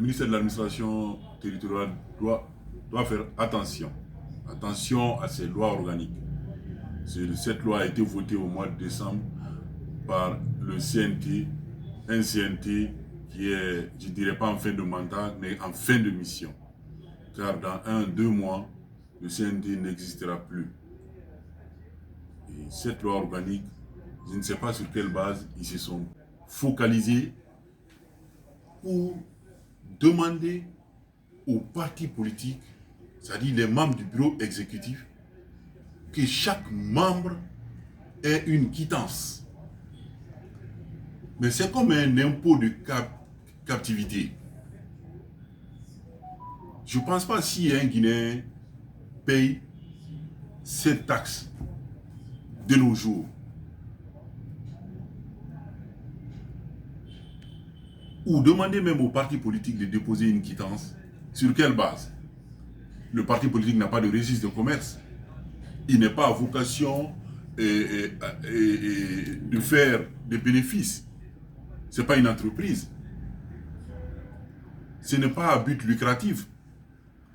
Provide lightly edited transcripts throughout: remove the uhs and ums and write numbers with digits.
ministère de l'administration territoriale doit faire attention. Attention à ces lois organiques. Cette loi a été votée au mois de décembre par le CNT, un CNT qui est, je ne dirais pas en fin de mandat, mais en fin de mission. Car dans 1-2 mois, le CNT n'existera plus. Et cette loi organique, je ne sais pas sur quelle base ils se sont focalisés pour demander aux partis politiques, c'est-à-dire les membres du bureau exécutif, que chaque membre ait une quittance. Mais c'est comme un impôt de captivité. Je ne pense pas si un Guinéen paye cette taxe de nos jours. Ou demander même aux partis politiques de déposer une quittance. Sur quelle base? Le parti politique n'a pas de registre de commerce. Il n'est pas à vocation de faire des bénéfices. Ce n'est pas une entreprise. Ce n'est pas à but lucratif.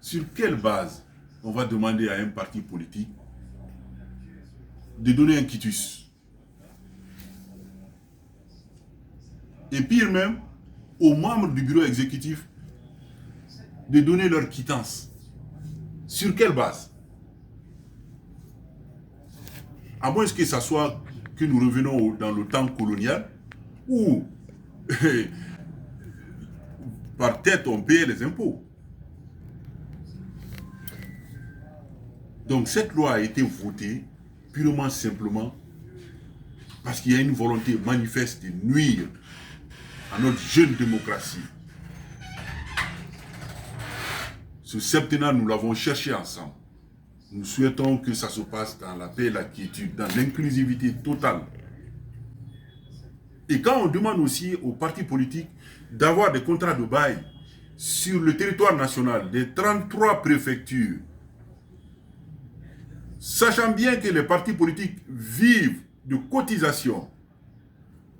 Sur quelle base on va demander à un parti politique de donner un quitus? Et pire même, aux membres du bureau exécutif de donner leur quittance. Sur quelle base? À moins que ça soit que nous revenons dans le temps colonial où par tête on payait les impôts. Donc cette loi a été votée purement simplement parce qu'il y a une volonté manifeste de nuire à notre jeune démocratie. Ce septennat, nous l'avons cherché ensemble. Nous souhaitons que ça se passe dans la paix et la quiétude, dans l'inclusivité totale. Et quand on demande aussi aux partis politiques d'avoir des contrats de bail sur le territoire national des 33 préfectures, sachant bien que les partis politiques vivent de cotisations,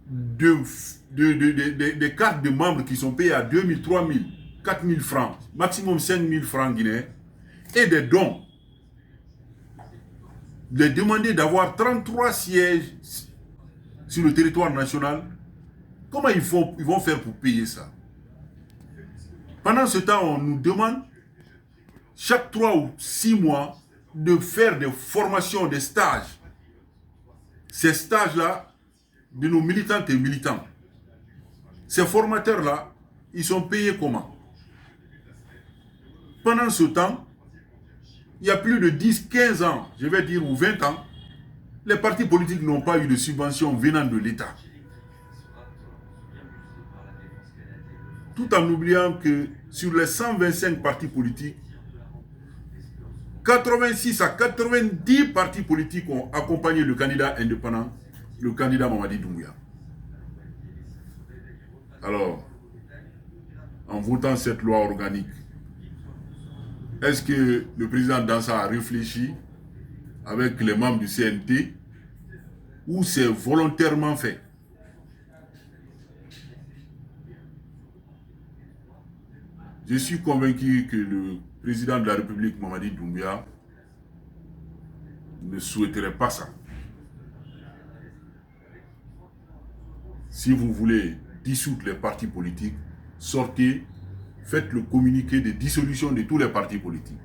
des cartes de membres qui sont payées à 2 000, 3 000, 4 000 francs, maximum 5 000 francs guinéens, et des dons, les demander d'avoir 33 sièges sur le territoire national, comment ils vont faire pour payer ça? Pendant ce temps, on nous demande, chaque 3 ou 6 mois, de faire des formations, des stages. Ces stages-là, de nos militantes et militants. Ces formateurs-là, ils sont payés comment? Pendant ce temps, il y a plus de 10, 15 ans, je vais dire, ou 20 ans, les partis politiques n'ont pas eu de subventions venant de l'État. Tout en oubliant que sur les 125 partis politiques, 86 à 90 partis politiques ont accompagné le candidat indépendant, le candidat Mamadi Doumbouya. Alors, en votant cette loi organique, est-ce que le président Dansa a réfléchi avec les membres du CNT ou c'est volontairement fait? Je suis convaincu que le président de la République, Mamadi Doumbouya, ne souhaiterait pas ça. Si vous voulez dissoudre les partis politiques, sortez, faites le communiqué de dissolution de tous les partis politiques.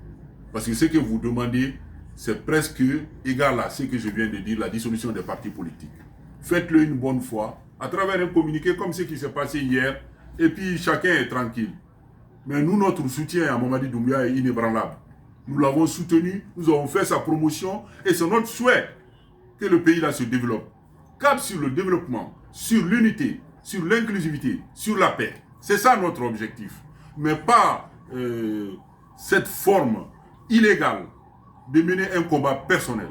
Parce que ce que vous demandez, c'est presque égal à ce que je viens de dire, la dissolution des partis politiques. Faites-le une bonne fois, à travers un communiqué comme ce qui s'est passé hier, et puis chacun est tranquille. Mais nous, notre soutien à Mamadi Doumbouya est inébranlable. Nous l'avons soutenu, nous avons fait sa promotion, et c'est notre souhait que le pays là se développe. Cap sur le développement, sur l'unité, sur l'inclusivité, sur la paix. C'est ça notre objectif. Mais pas cette forme illégale de mener un combat personnel.